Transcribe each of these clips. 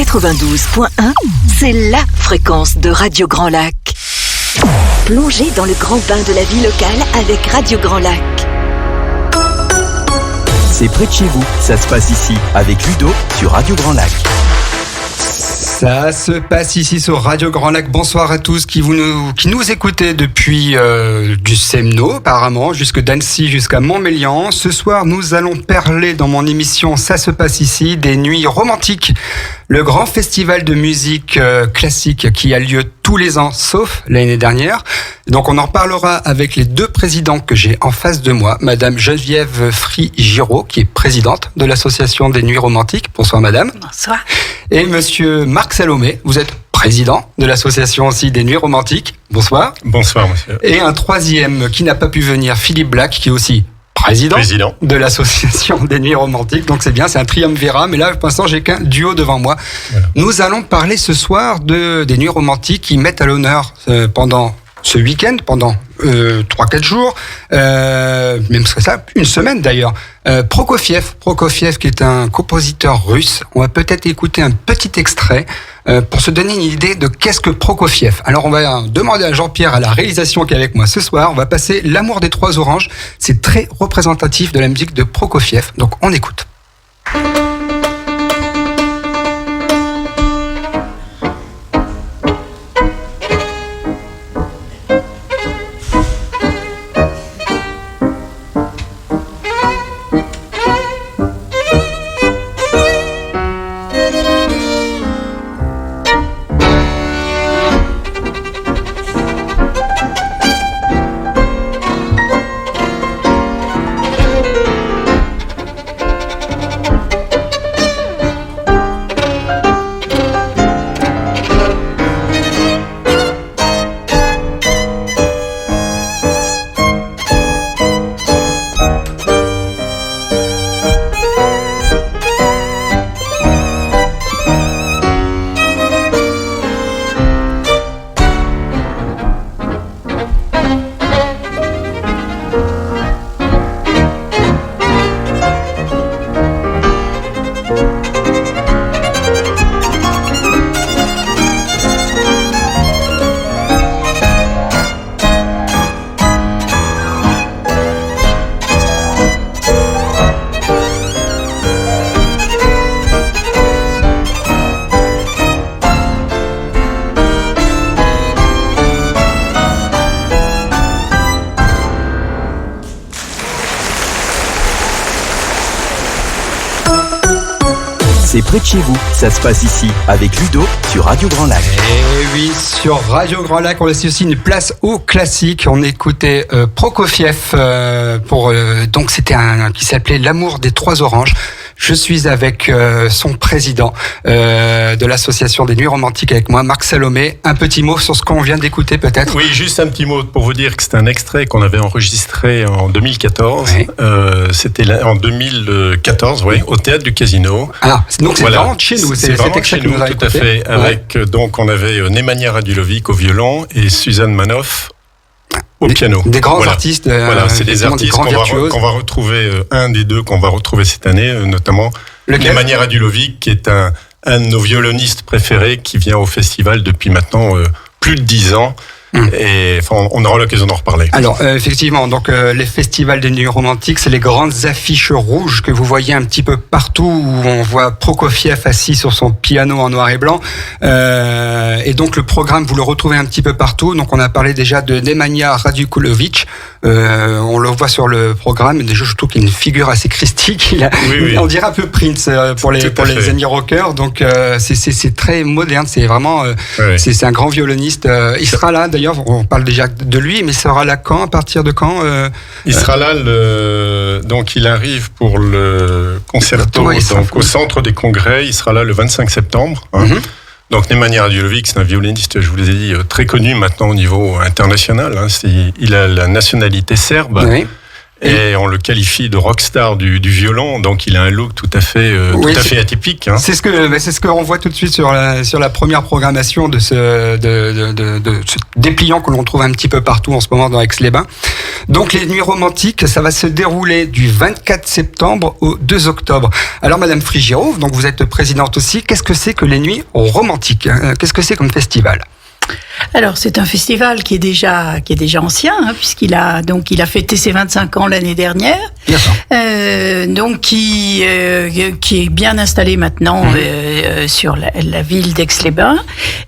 92.1, c'est la fréquence de Radio Grand Lac. Plongez dans le grand bain de la vie locale avec Radio Grand Lac. C'est près de chez vous, ça se passe ici, avec Ludo sur Radio Grand Lac. Ça se passe ici sur Radio Grand Lac. Bonsoir à tous qui nous écoutez depuis du Semno apparemment, jusque d'Annecy jusqu'à Montmélian. Ce soir, nous allons parler dans mon émission Ça se passe ici des Nuits Romantiques, le grand festival de musique classique qui a lieu tous les ans, sauf l'année dernière. Donc on en reparlera avec les deux présidents que j'ai en face de moi, Madame Geneviève Fry-Giraud, qui est présidente de l'association des Nuits Romantiques. Bonsoir Madame. Bonsoir. Et Monsieur Marc Salomé, vous êtes président de l'association aussi des Nuits Romantiques. Bonsoir. Bonsoir monsieur. Et un troisième qui n'a pas pu venir, Philippe Black, qui est aussi président de l'association des Nuits Romantiques. Donc c'est bien, c'est un triumvirat, mais là pour l'instant j'ai qu'un duo devant moi. Voilà. Nous allons parler ce soir des Nuits Romantiques qui mettent à l'honneur pendant ce week-end, pendant 3-4 jours, même ça, une semaine d'ailleurs, Prokofiev qui est un compositeur russe. On va peut-être écouter un petit extrait pour se donner une idée de qu'est-ce que Prokofiev. Alors on va demander à Jean-Pierre à la réalisation qui est avec moi ce soir, on va passer L'amour des trois oranges. C'est très représentatif de la musique de Prokofiev, donc on écoute. C'est près de chez vous, ça se passe ici, avec Ludo sur Radio Grand Lac. Et oui, sur Radio Grand Lac, on laisse aussi une place au classique. On écoutait Prokofiev donc c'était qui s'appelait L'amour des trois oranges. Je suis avec son président de l'association des Nuits Romantiques avec moi, Marc Salomé. Un petit mot sur ce qu'on vient d'écouter peut-être. Oui, juste un petit mot pour vous dire que c'est un extrait qu'on avait enregistré en 2014. Oui. C'était en 2014, oui, au Théâtre du Casino. Ah, donc c'est vraiment de chez nous. C'est vraiment de chez nous, tout à fait. Avec, donc on avait Nemanja Radulovic au violon et Suzanne Manoff au piano. Des grands artistes. Voilà, c'est des artistes qu'on va retrouver, un des deux qu'on va retrouver cette année, notamment Nemanja Radulovic, qui est un de nos violonistes préférés, qui vient au festival depuis maintenant plus de 10 ans. Et enfin, on aura l'occasion d'en reparler. Alors effectivement, donc les festivals des Nuits Romantiques, c'est les grandes affiches rouges que vous voyez un petit peu partout, où on voit Prokofiev assis sur son piano en noir et blanc. Et donc le programme, vous le retrouvez un petit peu partout. Donc on a parlé déjà de Nemanja Radulovic. On le voit sur le programme. Déjà, je trouve qu'il a une figure assez christique. On dirait un peu Prince pour les amis rockers. Donc c'est très moderne. C'est vraiment c'est un grand violoniste. Il sera là. D'ailleurs, on parle déjà de lui, mais il sera là quand ? À partir de quand Il sera là, donc il arrive pour le concerto au Centre des Congrès. Il sera là le 25 septembre. Donc Nemanja Radulovic, c'est un violoniste, je vous l'ai dit, très connu maintenant au niveau international. Il a la nationalité serbe. Oui. Et on le qualifie de rockstar du violon, donc il a un look tout à fait atypique. Hein. C'est ce qu'on voit tout de suite sur la première programmation de ce dépliant que l'on trouve un petit peu partout en ce moment dans Aix-les-Bains. Donc les nuits romantiques, ça va se dérouler du 24 septembre au 2 octobre. Alors Madame Frigiro, donc vous êtes présidente aussi, qu'est-ce que c'est que les nuits romantiques ? Qu'est-ce que c'est comme festival ? Alors c'est un festival qui est déjà ancien, hein, puisqu'il a fêté ses 25 ans l'année dernière, donc qui est bien installé maintenant sur la ville d'Aix-les-Bains,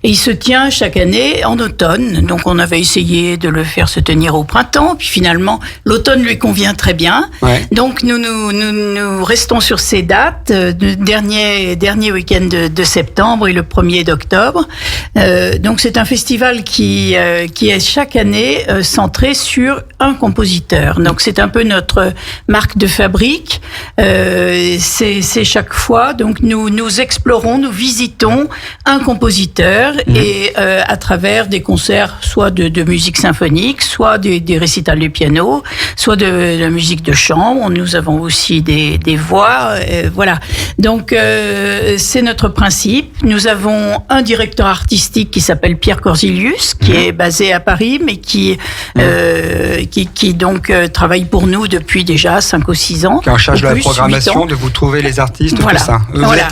et il se tient chaque année en automne. Donc on avait essayé de le faire se tenir au printemps, puis finalement l'automne lui convient très bien. Ouais. Donc nous restons sur ces dates, dernier week-end de septembre et le 1er d'octobre. Donc c'est un festival qui est chaque année centré sur un compositeur. Donc c'est un peu notre marque de fabrique. C'est chaque fois. Donc nous explorons, nous visitons un compositeur et à travers des concerts, soit de musique symphonique, soit des récitals de piano, soit de la musique de chambre. Nous avons aussi des voix. Voilà. Donc c'est notre principe. Nous avons un directeur artistique qui s'appelle Pierre Corzilius, qui est basé à Paris, mais qui donc travaille pour nous depuis déjà 5 ou 6 ans. Qui est en charge de la programmation, de vous trouver les artistes, tout ça. Voilà.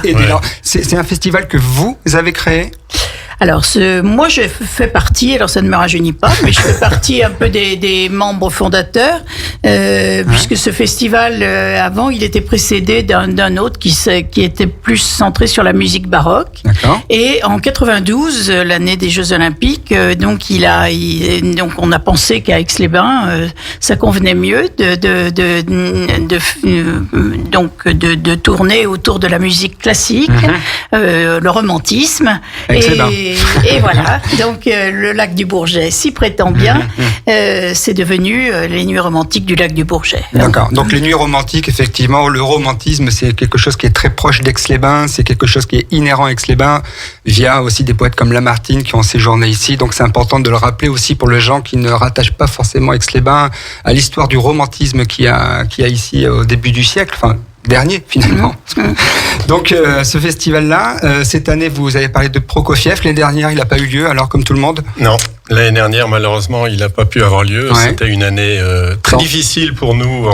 C'est un festival que vous avez créé ? Alors, moi, je fais partie, alors ça ne me rajeunit pas, mais je fais partie un peu des membres fondateurs, puisque ce festival, avant, il était précédé d'un autre qui était plus centré sur la musique baroque. D'accord. Et en 92, l'année des Jeux Olympiques, donc on a pensé qu'à Aix-les-Bains, ça convenait mieux de tourner autour de la musique classique, le romantisme. Et voilà, donc le lac du Bourget s'y prétend bien, c'est devenu les nuits romantiques du lac du Bourget. D'accord, donc les nuits romantiques, effectivement, le romantisme, c'est quelque chose qui est très proche d'Aix-les-Bains, c'est quelque chose qui est inhérent à Aix-les-Bains, via aussi des poètes comme Lamartine qui ont séjourné ici, donc c'est important de le rappeler aussi pour les gens qui ne rattachent pas forcément Aix-les-Bains à l'histoire du romantisme qu'il y a ici au début du siècle, enfin dernier finalement. Donc ce festival-là, cette année vous avez parlé de Prokofiev, l'année dernière il n'a pas eu lieu, alors comme tout le monde ? Non, l'année dernière malheureusement il n'a pas pu avoir lieu, c'était une année très difficile pour nous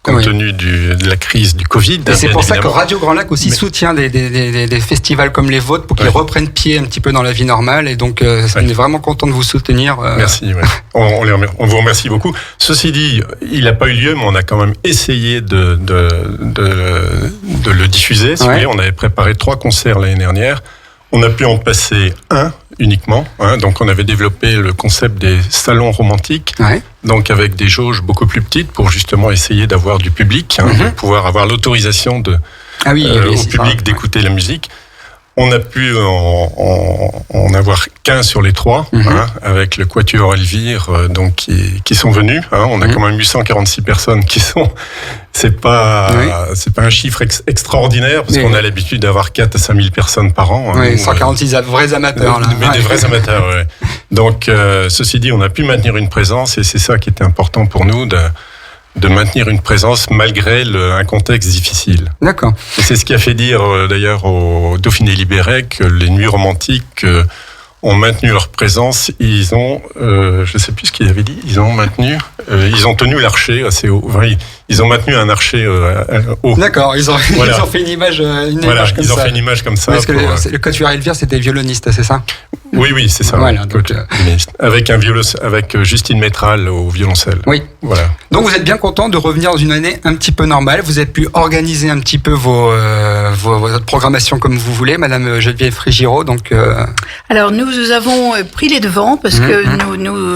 compte tenu de la crise du Covid. Et c'est pour ça que Radio Grand Lac aussi soutient des festivals comme les vôtres pour qu'ils reprennent pied un petit peu dans la vie normale. Et donc, on est vraiment content de vous soutenir. Merci. On vous remercie beaucoup. Ceci dit, il n'a pas eu lieu, mais on a quand même essayé de le diffuser. Si vous voulez, on avait préparé 3 concerts l'année dernière. On a pu en passer un uniquement. Donc, on avait développé le concept des salons romantiques. Donc, avec des jauges beaucoup plus petites pour justement essayer d'avoir du public, de pouvoir avoir l'autorisation au public d'écouter la musique. On a pu en avoir qu'un sur les 3, avec le Quatuor Elvire, donc qui sont venus. On a quand même eu 146 personnes qui sont. C'est pas un chiffre extraordinaire parce qu'on a l'habitude d'avoir 4 à 5 000 personnes par an. 146 vrais amateurs là. Mais des vrais amateurs. Ouais. Donc ceci dit, on a pu maintenir une présence et c'est ça qui était important pour nous de maintenir une présence malgré un contexte difficile. D'accord. Et c'est ce qui a fait dire d'ailleurs au Dauphiné Libéré que les nuits romantiques ont maintenu leur présence. Ils ont, je ne sais plus ce qu'ils avaient dit, ils ont tenu l'archer assez haut. Ils ont maintenu un archer haut. D'accord, ils ont fait une image fait une image comme ça. Parce que le Quatuor Elvire, c'était violoniste, c'est ça ? Oui, c'est ça. Voilà, avec Justine Métral au violoncelle. Oui. Voilà. Donc vous êtes bien content de revenir dans une année un petit peu normale. Vous avez pu organiser un petit peu votre programmation comme vous voulez, Madame Geneviève Frigiro. Donc. Alors nous avons pris les devants parce que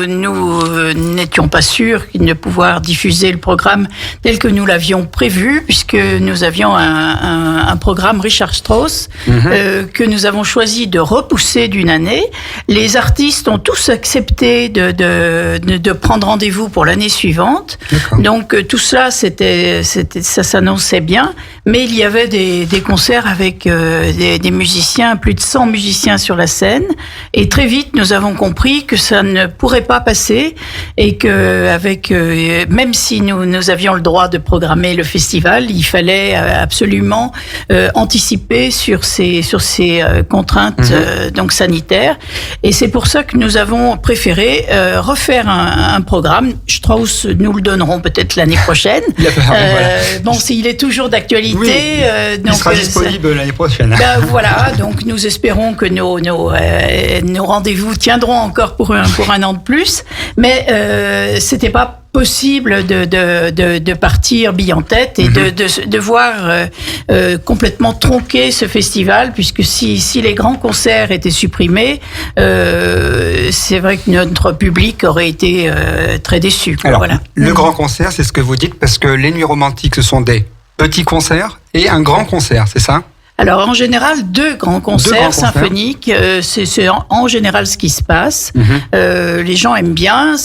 nous n'étions pas sûrs de pouvoir diffuser le programme tel que nous l'avions prévu, puisque nous avions un programme Richard Strauss que nous avons choisi de repousser d'une année. Les artistes ont tous accepté de prendre rendez-vous pour l'année suivante. D'accord. Donc tout cela, ça s'annonçait bien, mais il y avait des concerts avec des musiciens, plus de 100 musiciens sur la scène, et très vite nous avons compris que ça ne pourrait pas passer et que même si nous avions le droit droit de programmer le festival. Il fallait absolument anticiper sur ces contraintes donc sanitaires. Et c'est pour ça que nous avons préféré refaire un programme. Strauss nous le donneront peut-être l'année prochaine. Bon, s'il est toujours d'actualité. Oui, donc, il sera disponible l'année prochaine. Voilà, donc nous espérons que nos rendez-vous tiendront encore pour un an de plus. Mais c'était pas possible de partir bille en tête et de voir complètement tronquer ce festival, puisque si les grands concerts étaient supprimés, c'est vrai que notre public aurait été très déçu. Alors, voilà. Le grand concert, c'est ce que vous dites, parce que les Nuits Romantiques, ce sont des petits concerts et un grand concert, c'est ça ? Alors, en général, deux grands concerts symphoniques, c'est en général ce qui se passe. Les gens aiment bien,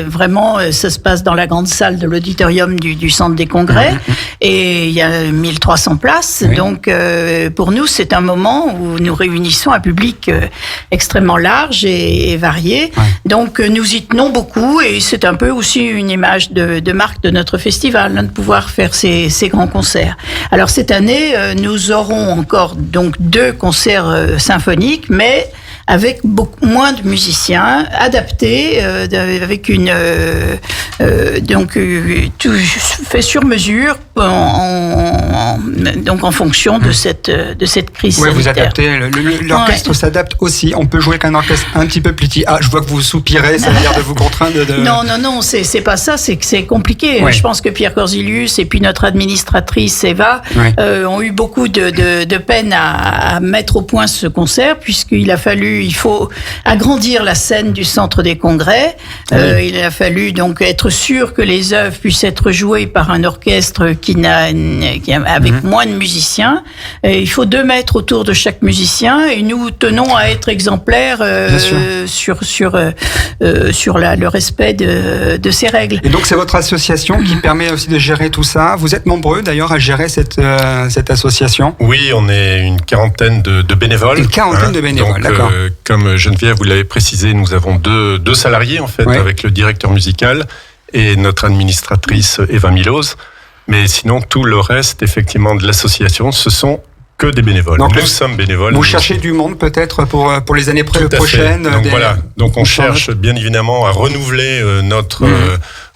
vraiment, ça se passe dans la grande salle de l'auditorium du centre des congrès, et il y a 1300 places. Oui. Donc, pour nous, c'est un moment où nous réunissons un public extrêmement large et varié. Oui. Donc, nous y tenons beaucoup, et c'est un peu aussi une image de marque de notre festival, de pouvoir faire ces grands concerts. Alors, cette année, nous aurons encore donc 2 concerts symphoniques, mais avec beaucoup moins de musiciens, adaptés, avec tout fait sur mesure, donc en fonction de cette crise sanitaire. Vous adaptez, l'orchestre s'adapte aussi. On peut jouer qu'un orchestre un petit peu plus petit. Ah, je vois que vous soupirez, ça a l'air de vous contraindre. Non, c'est pas ça, c'est que c'est compliqué. Ouais. Je pense que Pierre Corzilius et puis notre administratrice Eva ont eu beaucoup de peine à mettre au point ce concert, puisqu'il faut agrandir la scène du centre des congrès. Il a fallu donc être sûr que les œuvres puissent être jouées par un orchestre avec moins de musiciens. Et il faut 2 mètres autour de chaque musicien, et nous tenons à être exemplaires sur le respect de ces règles. Et donc c'est votre association qui permet aussi de gérer tout ça. Vous êtes nombreux d'ailleurs à gérer cette association. Oui, on est une quarantaine de bénévoles. Une quarantaine de bénévoles, donc, d'accord. Comme Geneviève vous l'avez précisé, nous avons deux salariés en fait, avec le directeur musical et notre administratrice Eva Miloz. Mais sinon, tout le reste, effectivement, de l'association, ce sont que des bénévoles. Donc, nous sommes bénévoles. Vous cherchez du monde peut-être pour les années prochaines. Donc voilà. Donc on cherche bien évidemment à renouveler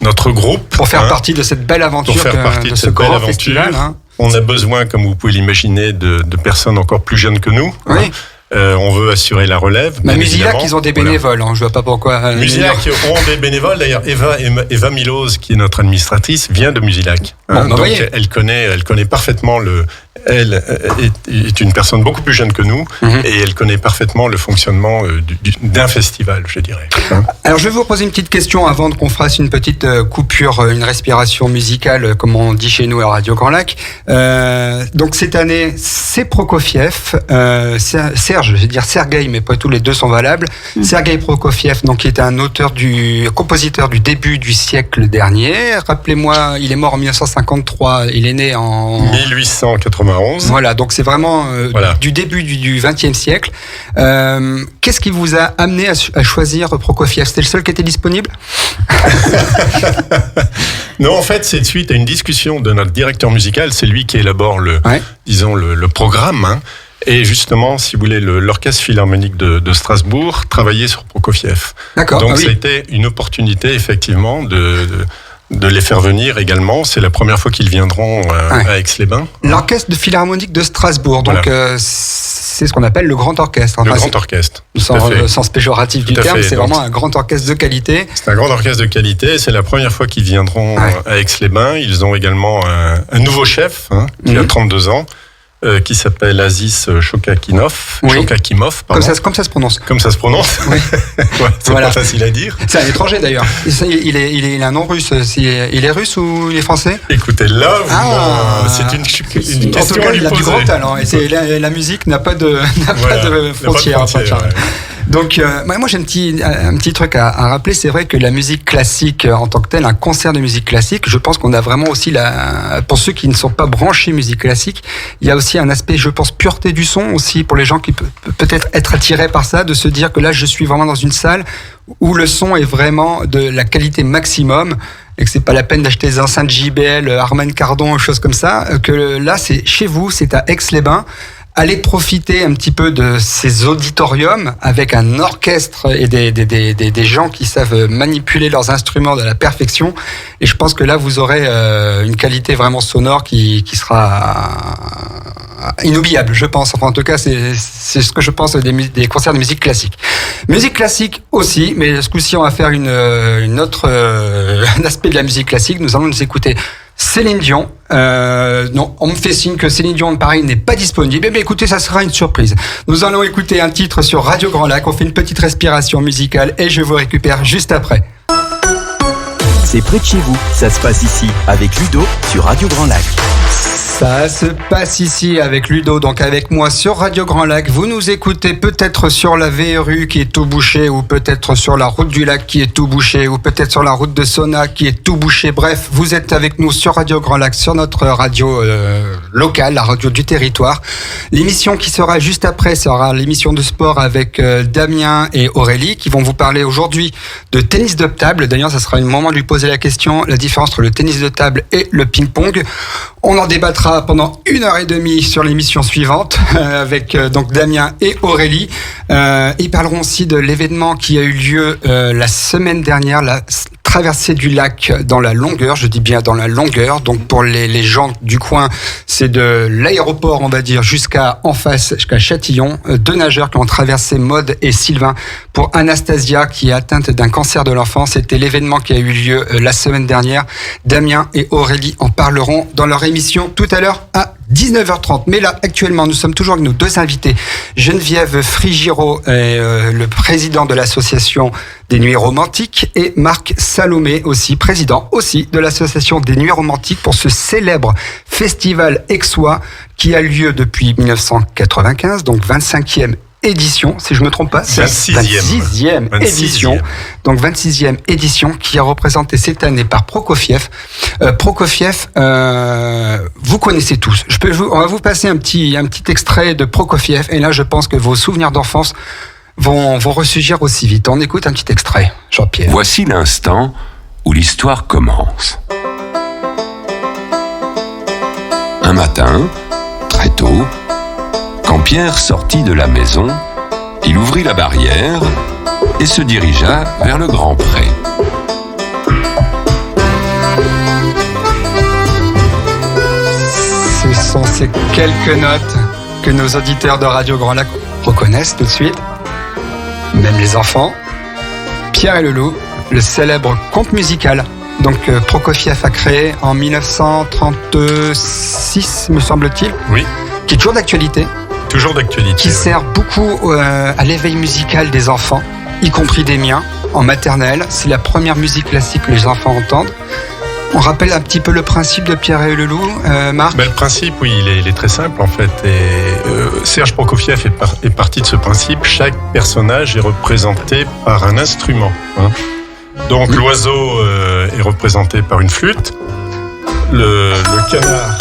notre groupe pour faire partie de cette belle aventure, pour faire partie de ce grand festival. On a besoin, comme vous pouvez l'imaginer, de personnes encore plus jeunes que nous. Oui. On veut assurer la relève. Musilac, ils ont des bénévoles. Je vois pas pourquoi. Musilac ont des bénévoles. D'ailleurs, Eva Miloz, qui est notre administratrice, vient de Musilac. Donc elle connaît parfaitement Elle est une personne beaucoup plus jeune que nous et elle connaît parfaitement le fonctionnement d'un festival, je dirais. Alors, je vais vous poser une petite question avant qu'on fasse une petite coupure, une respiration musicale, comme on dit chez nous à Radio Grand Lac. Donc, cette année, c'est Prokofiev, Serge, je vais dire Sergueï, mais pas tous les deux sont valables. Sergueï Prokofiev, donc, qui était un compositeur du début du siècle dernier. Rappelez-moi, il est mort en 1953, il est né en 1891. Voilà, donc c'est vraiment du début du XXe siècle. Qu'est-ce qui vous a amené à choisir Prokofiev ? C'était le seul qui était disponible ? Non, en fait, c'est suite à une discussion de notre directeur musical. C'est lui qui élabore le programme. Et justement, si vous voulez, l'Orchestre Philharmonique de Strasbourg travaillait sur Prokofiev. D'accord. Donc, ça a été une opportunité, effectivement, de les faire venir également. C'est la première fois qu'ils viendront à Aix-les-Bains. L'Orchestre Philharmonique de Strasbourg, donc c'est ce qu'on appelle le Grand Orchestre. Le Grand Orchestre. Sans péjoratif du terme, c'est vraiment un grand orchestre de qualité. C'est un grand orchestre de qualité, c'est la première fois qu'ils viendront à Aix-les-Bains. Ils ont également un nouveau chef, qui a 32 ans. Qui s'appelle Aziz Shokakimov. Shokakimov, pardon. Comme ça se prononce. Comme ça se prononce. Oui. C'est pas facile à dire. C'est un étranger d'ailleurs. Il a un nom russe. Il est russe ou il est français ? Écoutez, là, c'est une question. En tout cas, il a du grand talent. Et la musique n'a pas de frontières. Donc, moi, j'ai un petit truc à rappeler. C'est vrai que la musique classique, en tant que telle, un concert de musique classique, je pense qu'on a vraiment aussi pour ceux qui ne sont pas branchés musique classique, il y a aussi un aspect, je pense, pureté du son aussi pour les gens qui peut-être être attirés par ça, de se dire que là, je suis vraiment dans une salle où le son est vraiment de la qualité maximum et que c'est pas la peine d'acheter des enceintes JBL, Harman Kardon, choses comme ça, que là, c'est chez vous, c'est à Aix-les-Bains. Allez profiter un petit peu de ces auditoriums avec un orchestre et des gens qui savent manipuler leurs instruments de la perfection. Et je pense que là, vous aurez une qualité vraiment sonore qui sera inoubliable, je pense. Enfin, en tout cas, c'est ce que je pense des concerts de musique classique. Musique classique aussi, mais ce coup-ci, on va faire un aspect de la musique classique. Nous allons nous écouter Céline Dion. Non, on me fait signe que Céline Dion, pareil, n'est pas disponible. Mais écoutez, ça sera une surprise. Nous allons écouter un titre sur Radio Grand Lac. On fait une petite respiration musicale et je vous récupère juste après. C'est près de chez vous, ça se passe ici, avec Ludo sur Radio Grand Lac. Ça se passe ici avec Ludo, donc avec moi sur Radio Grand Lac. Vous nous écoutez peut-être sur la VRU qui est tout bouché, ou peut-être sur la route du lac qui est tout bouché, ou peut-être sur la route de Sona qui est tout bouché. Bref, vous êtes avec nous sur Radio Grand Lac, sur notre radio locale, la radio du territoire. L'émission qui sera juste après sera l'émission de sport avec Damien et Aurélie qui vont vous parler aujourd'hui de tennis de table. D'ailleurs, ça sera le moment de lui poser la question, la différence entre le tennis de table et le ping-pong. On en débattra pendant 1h30 sur l'émission suivante avec donc Damien et Aurélie. Ils parleront aussi de l'événement qui a eu lieu la semaine dernière, la traversée du lac dans la longueur, je dis bien dans la longueur. Donc pour les gens du coin, c'est de l'aéroport, on va dire, jusqu'à Châtillon. Deux nageurs qui ont traversé, Maude et Sylvain, pour Anastasia qui est atteinte d'un cancer de l'enfant. C'était l'événement qui a eu lieu la semaine dernière. Damien et Aurélie en parleront dans leur émission tout à l'heure à 19h30. Mais là, actuellement, nous sommes toujours avec nos deux invités. Geneviève Frigiro, le président de l'association des Nuits Romantiques, et Marc Salomé, aussi président aussi de l'association des Nuits Romantiques, pour ce célèbre festival aixois qui a lieu depuis 1995, donc 25e édition, si je me trompe pas, 26e édition. Donc 26e édition qui est représentée cette année par Prokofiev. Prokofiev, vous connaissez tous. On va vous passer un petit extrait de Prokofiev, et là je pense que vos souvenirs d'enfance vont ressurgir aussi vite. On écoute un petit extrait, Jean-Pierre. Voici l'instant où l'histoire commence. Un matin, très tôt, quand Pierre sortit de la maison, il ouvrit la barrière et se dirigea vers le grand pré. Ce sont ces quelques notes que nos auditeurs de Radio Grand Lac reconnaissent tout de suite, même les enfants. Pierre et le loup, le célèbre conte musical. Donc Prokofiev a créé en 1936, me semble-t-il. Oui. Qui est toujours d'actualité. Toujours d'actualité. Qui sert beaucoup à l'éveil musical des enfants, y compris des miens, en maternelle. C'est la première musique classique que les enfants entendent. On rappelle un petit peu le principe de Pierre et le loup, Marc. Le principe, oui, il est très simple en fait. Et Serge Prokofiev est parti de ce principe. Chaque personnage est représenté par un instrument. Donc l'oiseau est représenté par une flûte. Le canard.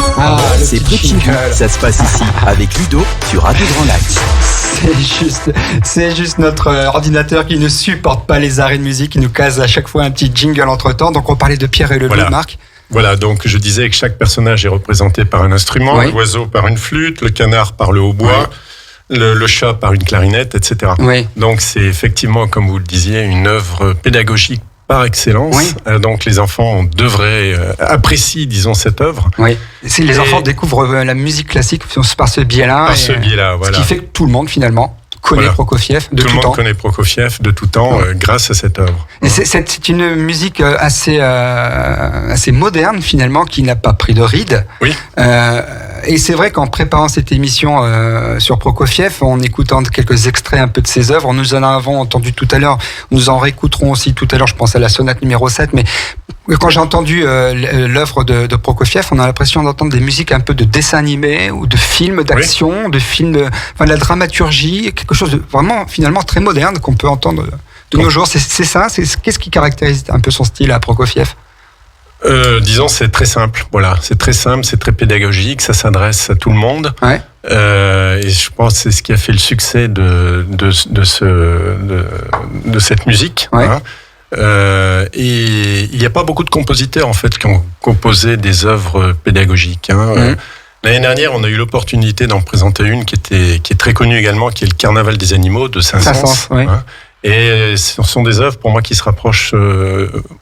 C'est petit, ça se passe ici avec Ludo sur Radio Grand Lac. C'est juste notre ordinateur qui ne supporte pas les arrêts de musique, qui nous case à chaque fois un petit jingle entre temps. Donc on parlait de Pierre et le loup, Marc. Voilà, donc je disais que chaque personnage est représenté par un instrument, oui. L'oiseau par une flûte, le canard par le hautbois, oui. le chat par une clarinette, etc. Oui. Donc c'est effectivement, comme vous le disiez, une œuvre pédagogique par excellence. Oui. Donc les enfants devraient apprécier, disons, cette œuvre. Oui. Si les enfants découvrent la musique classique par ce biais-là. Par ce biais-là, voilà. Ce qui fait que tout le monde, finalement, connaît Prokofiev de tout temps. Tout le monde connaît Prokofiev de tout temps grâce à cette œuvre. Et c'est une musique assez moderne, finalement, qui n'a pas pris de ride. Oui. Et c'est vrai qu'en préparant cette émission sur Prokofiev, en écoutant quelques extraits un peu de ses œuvres, nous en avons entendu tout à l'heure, nous en réécouterons aussi tout à l'heure, je pense à la sonate numéro 7, mais quand j'ai entendu l'œuvre de Prokofiev, on a l'impression d'entendre des musiques un peu de dessin animé ou de films d'action, de films de la dramaturgie, quelque chose de vraiment finalement très moderne qu'on peut entendre de nos jours. C'est ça. Qu'est-ce qui caractérise un peu son style à Prokofiev? Disons, c'est très simple. Voilà, c'est très simple, c'est très pédagogique, ça s'adresse à tout le monde. Ouais. Et je pense que c'est ce qui a fait le succès de cette musique. Ouais. Hein. Et il n'y a pas beaucoup de compositeurs en fait qui ont composé des œuvres pédagogiques. Hein. L'année dernière, on a eu l'opportunité d'en présenter une qui est très connue également, qui est le Carnaval des animaux de Saint-Saëns. Oui. Hein. Et ce sont des œuvres pour moi qui se rapprochent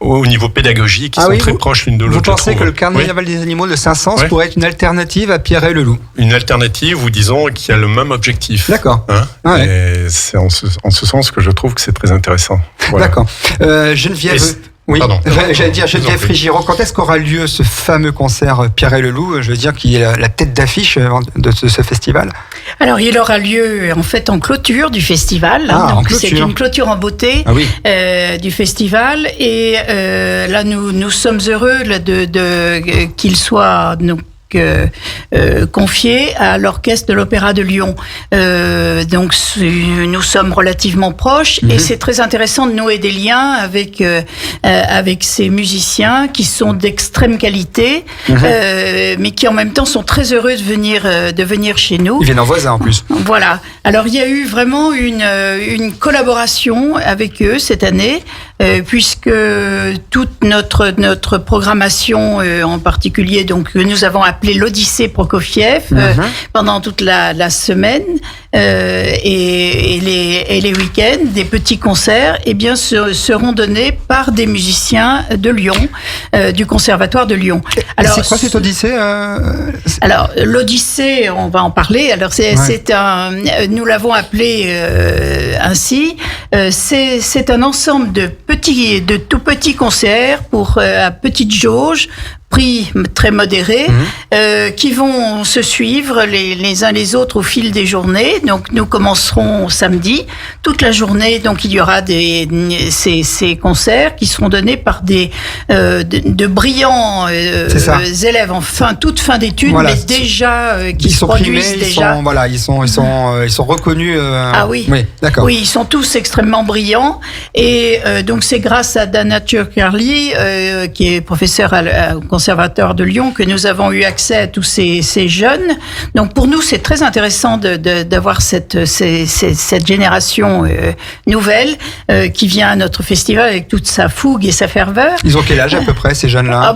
au niveau pédagogique, qui sont très proches l'une de l'autre. Vous pensez que le Carnaval des animaux de Saint-Saëns pourrait être une alternative à Pierre et le loup? Une alternative, ou disons, qui a le même objectif. D'accord. Hein. Et c'est en ce sens que je trouve que c'est très intéressant. Voilà. D'accord. Geneviève... Oui, j'allais dire Geneviève Frigiro, quand est-ce qu'aura lieu ce fameux concert Pierre et le loup, je veux dire, qui est la tête d'affiche de ce festival? Alors, il aura lieu en fait en clôture du festival. Donc, c'est une clôture en beauté du festival. Et là, nous sommes heureux qu'il soit... confié à l'orchestre de l'Opéra de Lyon. Donc nous sommes relativement proches et c'est très intéressant de nouer des liens avec ces musiciens qui sont d'extrême qualité, mais qui en même temps sont très heureux de venir chez nous. Ils viennent en voisin en plus. Voilà. Alors il y a eu vraiment une collaboration avec eux cette année, puisque toute notre programmation, en particulier donc que nous avons appelé l'Odyssée Prokofiev, pendant toute la semaine, et les week-ends, des petits concerts, seront donnés par des musiciens de Lyon, du Conservatoire de Lyon. Alors, c'est quoi cette Odyssée Alors, l'Odyssée, on va en parler. Alors, nous l'avons appelé ainsi. C'est un ensemble de tout petits concerts à petite jauge, prix très modérés, qui vont se suivre les uns les autres au fil des journées. Donc nous commencerons samedi, toute la journée. Donc il y aura ces concerts qui seront donnés par de brillants élèves toute fin d'études, mais déjà qui se produisent déjà. Ils sont reconnus. Oui, d'accord. Oui, ils sont tous extrêmement brillants. Et donc c'est grâce à Dana Turcarly, qui est professeur au Conservatoire de Lyon, que nous avons eu accès à tous ces jeunes. Donc pour nous, c'est très intéressant d'avoir cette génération nouvelle qui vient à notre festival avec toute sa fougue et sa ferveur. Ils ont quel âge à peu près, ces jeunes-là?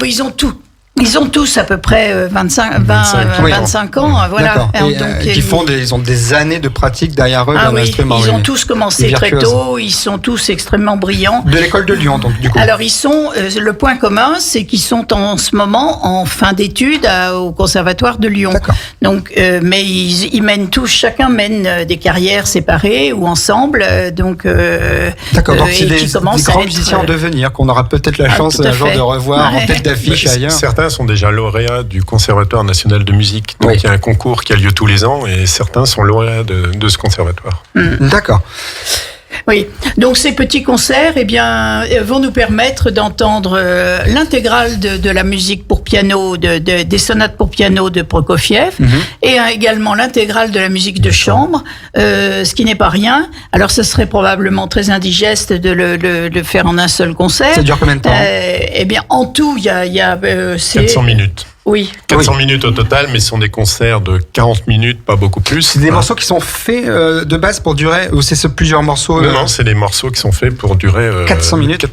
Ils ont tous à peu près 25 ans, voilà. Ils ont des années de pratique derrière eux dans l'instrument. Ils ont tous commencé très tôt, ils sont tous extrêmement brillants. De l'école de Lyon, donc, du coup. Alors, le point commun, c'est qu'ils sont en ce moment en fin d'études au Conservatoire de Lyon. D'accord. Donc, mais chacun mène des carrières séparées ou ensemble, D'accord, donc c'est des grands musiciens en devenir, qu'on aura peut-être la chance un jour de revoir en tête d'affiche ailleurs. Certains sont déjà lauréats du Conservatoire national de musique. Donc il y a un concours qui a lieu tous les ans et certains sont lauréats de ce conservatoire. D'accord. Oui, donc ces petits concerts vont nous permettre d'entendre l'intégrale de la musique pour piano, des sonates pour piano de Prokofiev, et également l'intégrale de la musique de chambre, ce qui n'est pas rien. Alors ce serait probablement très indigeste de le faire en un seul concert. Ça dure combien de temps? En tout, il y a 400 minutes. Oui. 400 minutes au total, mais ce sont des concerts de 40 minutes, pas beaucoup plus. C'est des morceaux qui sont faits de base pour durer, ou c'est plusieurs morceaux? Non, c'est des morceaux qui sont faits pour durer... 400 minutes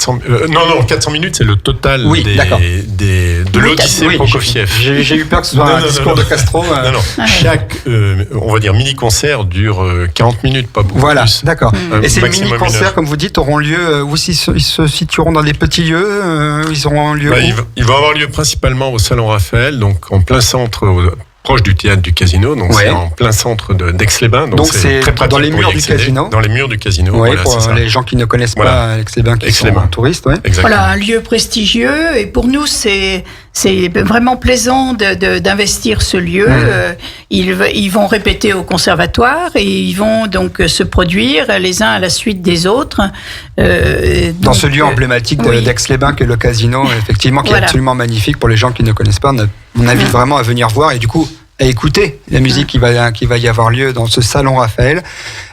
400 minutes, c'est le total de l'Odyssée Prokofiev. J'ai eu peur que ce soit un discours de Castro. Chaque, on va dire, mini-concert dure 40 minutes, pas beaucoup plus. D'accord. Et ces mini-concerts, comme vous dites, auront lieu, où ils se situeront dans des petits lieux, ils auront lieu ils vont avoir lieu principalement au Salon Raphaël, donc en plein centre, proche du théâtre du Casino, donc c'est en plein centre d'Aix-les-Bains. Donc c'est très pratique dans les murs du Casino. Dans les murs du Casino, pour les gens qui ne connaissent pas Aix-les-Bains, qui sont touristes. Voilà, un lieu prestigieux, et pour nous c'est c'est vraiment plaisant d'investir ce lieu. Ils vont répéter au conservatoire et ils vont donc se produire les uns à la suite des autres. Dans ce lieu emblématique d'Aix-les-Bains qu'est le Casino, effectivement, qui est absolument magnifique pour les gens qui ne connaissent pas. On invite vraiment à venir voir et du coup à écouter la musique qui va y avoir lieu dans ce salon Raphaël.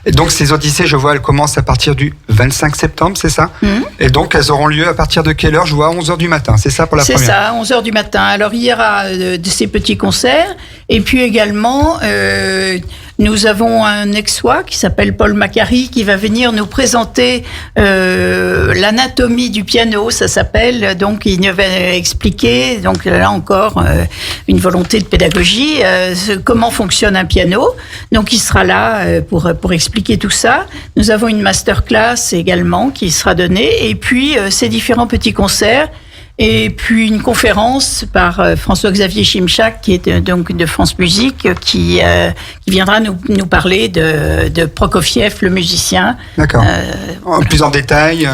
Et donc ces Odyssées, je vois, elles commencent à partir du 25 septembre, c'est ça ? Et donc elles auront lieu à partir de quelle heure ? Je vois à 11h du matin, c'est ça pour la première ? C'est ça, 11h du matin. Alors il y aura de ces petits concerts et puis également nous avons un Aixois qui s'appelle Paul Macari qui va venir nous présenter l'anatomie du piano, ça s'appelle. Donc il va expliquer, donc là encore une volonté de pédagogie, comment fonctionne un piano. Donc il sera là pour expliquer tout ça. Nous avons une masterclass également qui sera donnée et puis ces différents petits concerts. Et puis une conférence par François-Xavier Chimchak, qui est donc de France Musique, qui viendra nous parler de Prokofiev, le musicien. D'accord. Plus en détail.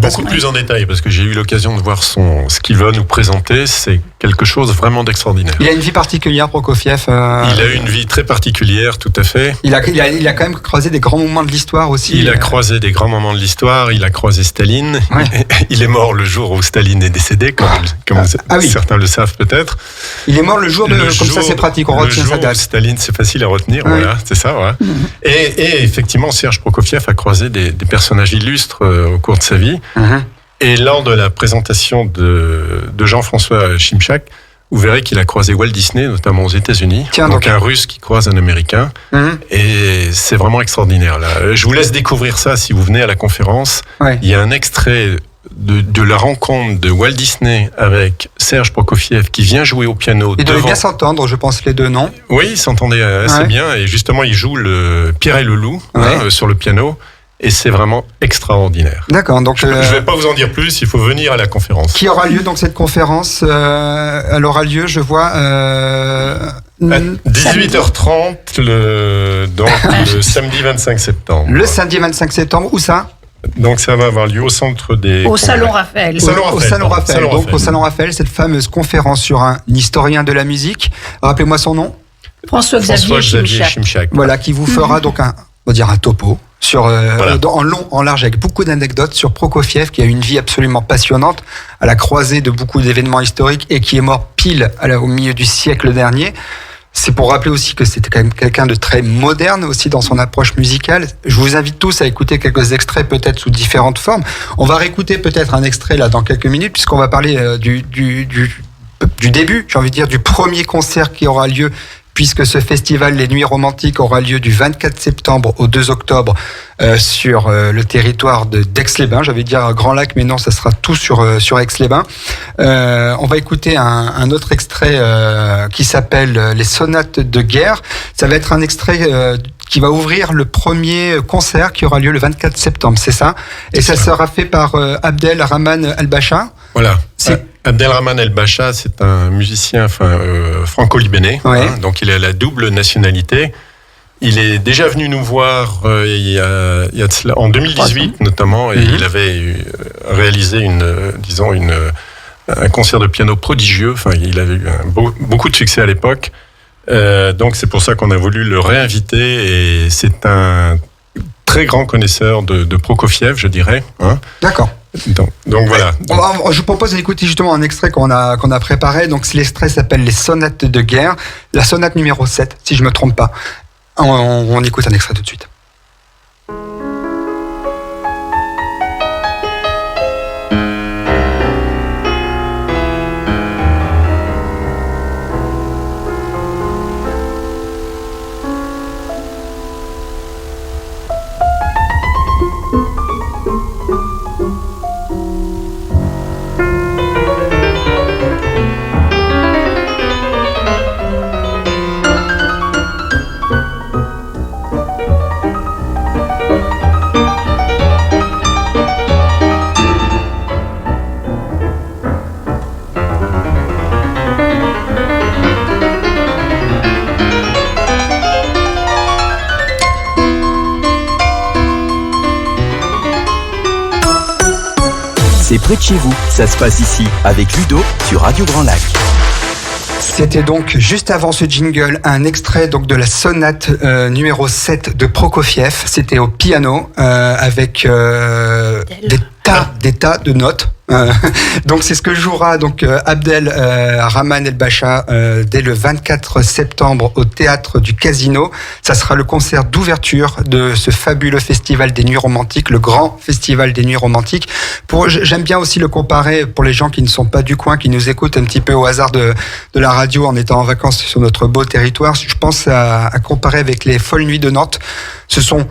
Beaucoup plus en détail, parce que j'ai eu l'occasion de voir ce qu'il va nous présenter. C'est quelque chose vraiment d'extraordinaire. Il a une vie particulière, Prokofiev. Il a une vie très particulière, tout à fait. Il a quand même croisé des grands moments de l'histoire aussi. Il a croisé des grands moments de l'histoire. Il a croisé Staline. Ouais. Il est mort le jour où Staline est décédé, comme certains le savent peut-être. Il est mort le jour comme ça c'est pratique, on retient sa date. Staline, c'est facile à retenir, voilà, c'est ça. Ouais. Et effectivement, Serge Prokofiev a croisé des personnages illustres au cours de sa vie. Et lors de la présentation de Jean-François Chimchak, vous verrez qu'il a croisé Walt Disney, notamment aux États-Unis. Donc un Russe qui croise un Américain. Et c'est vraiment extraordinaire. Là. Je vous laisse découvrir ça si vous venez à la conférence. Ouais. Il y a un extrait de la rencontre de Walt Disney avec Serge Prokofiev qui vient jouer au piano. Ils devaient bien s'entendre, je pense, les deux, non ? Oui, ils s'entendaient assez bien. Et justement, ils jouent le Pierre et le Loup sur le piano. Et c'est vraiment extraordinaire. D'accord. Donc je ne vais pas vous en dire plus, il faut venir à la conférence. Qui aura lieu donc cette conférence elle aura lieu, je vois... à 18h30 le samedi 25 septembre. Le samedi 25 septembre, où ça ? Donc ça va avoir lieu au centre des... Au Salon Raphaël. Au Salon Raphaël. Donc au Salon Raphaël, cette fameuse conférence sur un historien de la musique. Rappelez-moi son nom. François-Xavier Chimchak. Voilà, qui vous fera donc un topo sur en long, en large, avec beaucoup d'anecdotes sur Prokofiev, qui a une vie absolument passionnante, à la croisée de beaucoup d'événements historiques et qui est mort pile au milieu du siècle dernier. C'est pour rappeler aussi que c'était quand même quelqu'un de très moderne aussi dans son approche musicale. Je vous invite tous à écouter quelques extraits, peut-être sous différentes formes. On va réécouter peut-être un extrait là dans quelques minutes, puisqu'on va parler du début, j'ai envie de dire, du premier concert qui aura lieu, puisque ce festival Les Nuits Romantiques aura lieu du 24 septembre au 2 octobre sur le territoire d'Aix-les-Bains. J'avais dit Grand Lac, mais non, ça sera tout sur Aix-les-Bains. On va écouter un autre extrait qui s'appelle Les Sonates de guerre. Ça va être un extrait qui va ouvrir le premier concert qui aura lieu le 24 septembre, c'est ça ? Et ça sera fait par Abdelrahman El-Bacha. Voilà. Abdelrahman El-Bacha, c'est un musicien franco-libanais, donc il a la double nationalité. Il est déjà venu nous voir en 2018 notamment, et il avait réalisé un concert de piano prodigieux. Enfin, il avait eu beaucoup de succès à l'époque. Donc c'est pour ça qu'on a voulu le réinviter, et c'est un très grand connaisseur de Prokofiev, je dirais. D'accord. Donc voilà. Je vous propose d'écouter justement un extrait qu'on a préparé. Donc l'extrait s'appelle Les Sonates de guerre, la sonate numéro 7, si je me trompe pas. On écoute un extrait tout de suite. C'est près de chez vous, ça se passe ici, avec Ludo sur Radio Grand Lac. C'était donc, juste avant ce jingle, un extrait donc de la sonate numéro 7 de Prokofiev. C'était au piano, avec des tas de notes. Donc c'est ce que jouera donc Abdel Rahman El Bacha dès le 24 septembre au théâtre du Casino. Ça sera le concert d'ouverture de ce fabuleux festival des Nuits Romantiques, le grand festival des Nuits Romantiques. J'aime bien aussi le comparer pour les gens qui ne sont pas du coin, qui nous écoutent un petit peu au hasard de la radio en étant en vacances sur notre beau territoire. Je pense à comparer avec les Folles Nuits de Nantes. Ce sont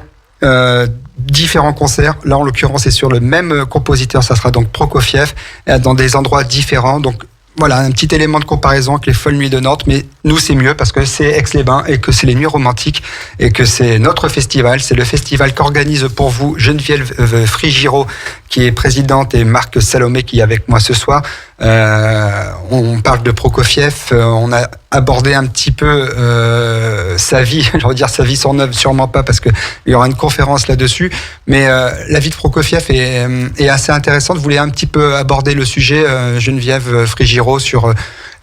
différents concerts. Là, en l'occurrence, c'est sur le même compositeur. Ça sera donc Prokofiev, dans des endroits différents. Donc, voilà, un petit élément de comparaison avec les Folles Nuits de Nantes. Mais nous, c'est mieux parce que c'est Aix-les-Bains et que c'est les Nuits Romantiques et que c'est notre festival. C'est le festival qu'organise pour vous Geneviève Frigiro, qui est présidente, et Marc Salomé, qui est avec moi ce soir. On parle de Prokofiev. On a abordé un petit peu sa vie, je veux dire sa vie, son œuvre, sûrement pas, parce qu'il y aura une conférence là-dessus, mais la vie de Prokofiev est assez intéressante. Vous voulez un petit peu aborder le sujet, Geneviève Frigiro, sur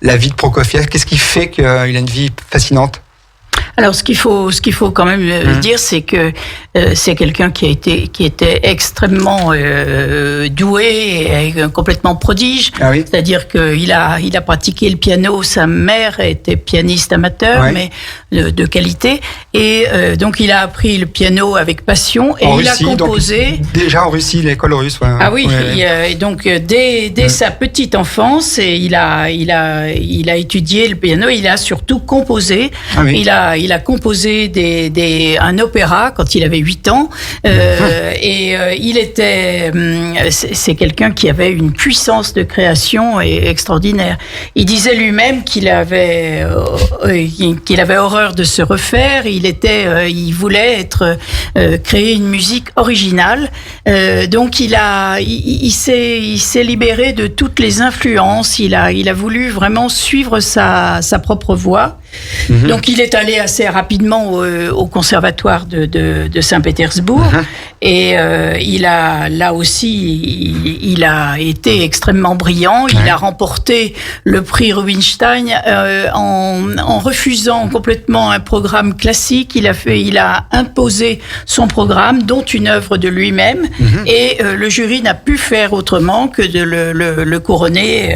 la vie de Prokofiev. Qu'est-ce qui fait qu'il a une vie fascinante ? Alors, ce qu'il faut quand même dire, c'est que c'est quelqu'un qui était extrêmement doué et complètement prodige. Ah oui. C'est-à-dire qu'il a pratiqué le piano. Sa mère était pianiste amateur, mais de qualité. Et donc, il a appris le piano avec passion et il a composé. Donc, déjà en Russie, l'école russe. Ouais. Ah oui. Ouais. Et donc, dès sa petite enfance, il a étudié le piano. Il a surtout composé. Ah oui. Il a composé un opéra quand il avait 8 ans. Et c'est quelqu'un qui avait une puissance de création extraordinaire. Il disait lui-même qu'il avait horreur de se refaire. Il voulait créer une musique originale. Donc il s'est libéré de toutes les influences. Il a voulu vraiment suivre sa propre voie. Mm-hmm. Donc il est allé assez rapidement au conservatoire de Saint-Pétersbourg. Mm-hmm. Et il a été extrêmement brillant. Il a remporté le prix Rubinstein en refusant complètement un programme classique. Il a imposé son programme, dont une œuvre de lui-même. Mm-hmm. Et le jury n'a pu faire autrement que de le couronner.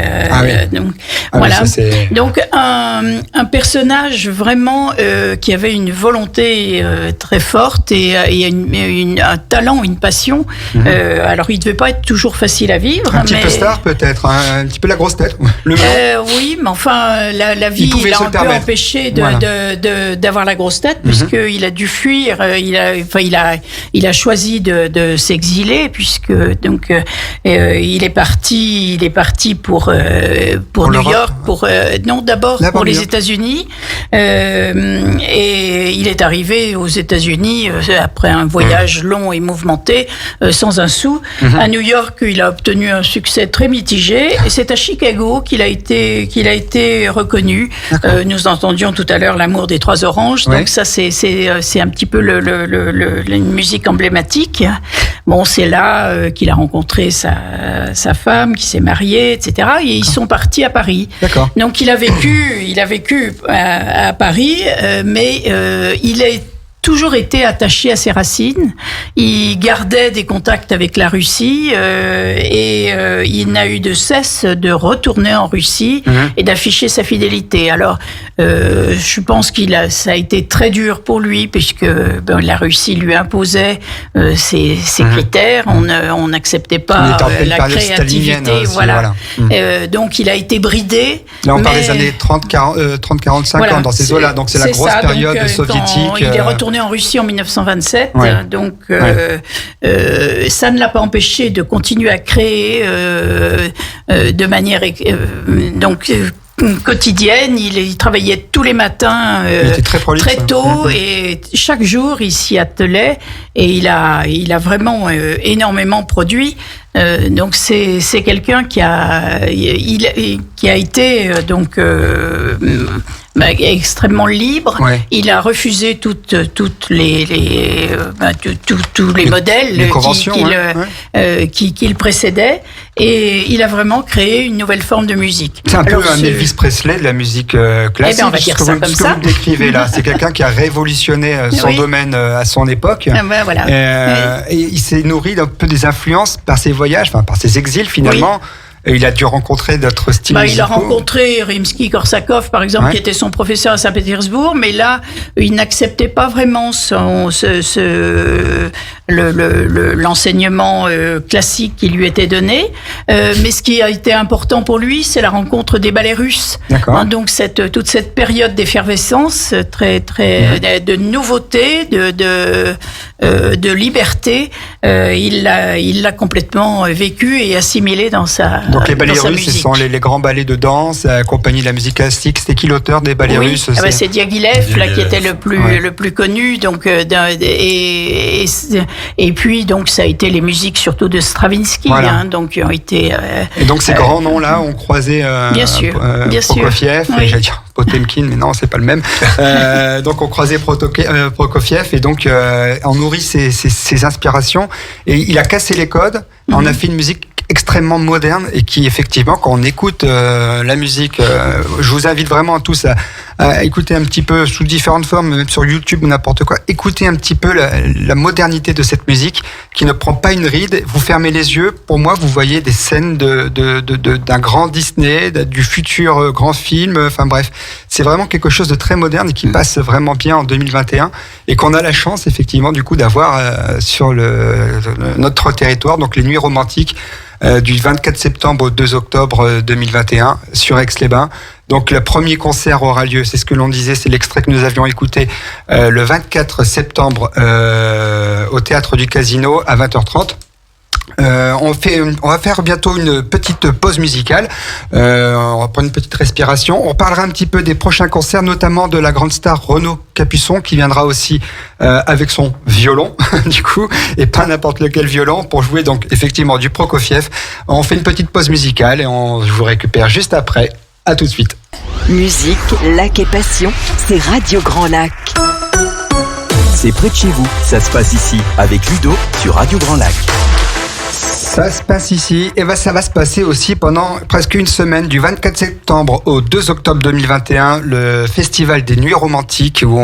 Donc voilà. Donc un personnage vraiment qui avait une volonté très forte et un talent, une passion. Mm-hmm. Alors il devait pas être toujours facile à vivre. Un petit peu star peut-être, un petit peu la grosse tête. Oui, mais enfin la vie l'a un peu empêché d'avoir la grosse tête, puisqu'il a dû fuir. Il a choisi de s'exiler, puisque donc il est parti pour New York, d'abord pour les États-Unis. Et il est arrivé aux États-Unis après un voyage long et mouvementé, sans un sou. À New York, il a obtenu un succès très mitigé, et c'est à Chicago qu'il a été reconnu. Nous entendions tout à l'heure L'amour des trois oranges, donc ça c'est un petit peu une musique emblématique. Bon, c'est là qu'il a rencontré sa femme, qui s'est mariée, etc. Et ils sont partis à Paris. D'accord. Donc il a vécu à Paris, mais il a toujours été attaché à ses racines. Il gardait des contacts avec la Russie et il n'a eu de cesse de retourner en Russie et d'afficher sa fidélité. Alors, je pense ça a été très dur pour lui, puisque la Russie lui imposait ses critères. On n'acceptait pas la créativité. Voilà. Donc, il a été bridé. Là, on parle des années 30-45 ans dans ces eaux-là. Donc, c'est la grosse période soviétique. Il est retourné en Russie en 1927, donc ça ne l'a pas empêché de continuer à créer de manière quotidienne. Il travaillait tous les matins très tôt, et chaque jour il s'y attelait, et il a vraiment énormément produit. Donc c'est quelqu'un qui a été extrêmement libre. Ouais. Il a refusé toutes les tous les modèles qui le précédaient, et il a vraiment créé une nouvelle forme de musique. C'est un peu un Elvis Presley de la musique classique. On va dire ça comme ça. Vous décrivez là, c'est quelqu'un qui a révolutionné son domaine à son époque. Et il s'est nourri d'un peu des influences par ses voyages, par ses exils finalement. Oui. Il a dû rencontrer d'autres styles musicaux. Il a rencontré Rimsky-Korsakov, par exemple, qui était son professeur à Saint-Pétersbourg, mais là, il n'acceptait pas vraiment l'enseignement classique qui lui était donné. Mais ce qui a été important pour lui, c'est la rencontre des ballets russes. Donc toute cette période d'effervescence, de nouveauté, de liberté, il l'a complètement vécu et assimilé dans sa musique. Donc les ballets russes, ce sont les grands ballets de danse accompagnés de la musique classique. C'était qui l'auteur des ballets russes? C'est Diaghilev qui était le plus connu. Donc et puis donc ça a été les musiques surtout de Stravinsky, donc qui ont été. Et donc ces grands noms là ont croisé Prokofiev, j'allais dire Potemkin, mais non, c'est pas le même. Donc on croisait Prokofiev et donc on nourrit ses inspirations, et il a cassé les codes. On a fait une musique extrêmement moderne et qui effectivement, quand on écoute la musique, je vous invite vraiment tous à écouter un petit peu sous différentes formes, même sur YouTube ou n'importe quoi, écoutez un petit peu la modernité de cette musique qui ne prend pas une ride. Vous fermez les yeux, pour moi vous voyez des scènes d'un grand Disney, du futur grand film, enfin bref, c'est vraiment quelque chose de très moderne et qui passe vraiment bien en 2021 et qu'on a la chance effectivement du coup d'avoir sur notre territoire, donc les Nuits Romantiques du 24 septembre au 2 octobre 2021 sur Aix-les-Bains. Donc le premier concert aura lieu, c'est ce que l'on disait, c'est l'extrait que nous avions écouté, le 24 septembre au Théâtre du Casino à 20h30. On va faire bientôt une petite pause musicale. On va prendre une petite respiration. On parlera un petit peu des prochains concerts, notamment de la grande star Renaud Capuçon, qui viendra aussi avec son violon, du coup, et pas n'importe lequel violon, pour jouer donc effectivement du Prokofiev. On fait une petite pause musicale et je vous récupère juste après. À tout de suite. Musique, lac et passion, c'est Radio Grand Lac. C'est près de chez vous, ça se passe ici, avec Ludo sur Radio Grand Lac. Ça se passe ici, et ça va se passer aussi pendant presque une semaine, du 24 septembre au 2 octobre 2021, le Festival des Nuits Romantiques, où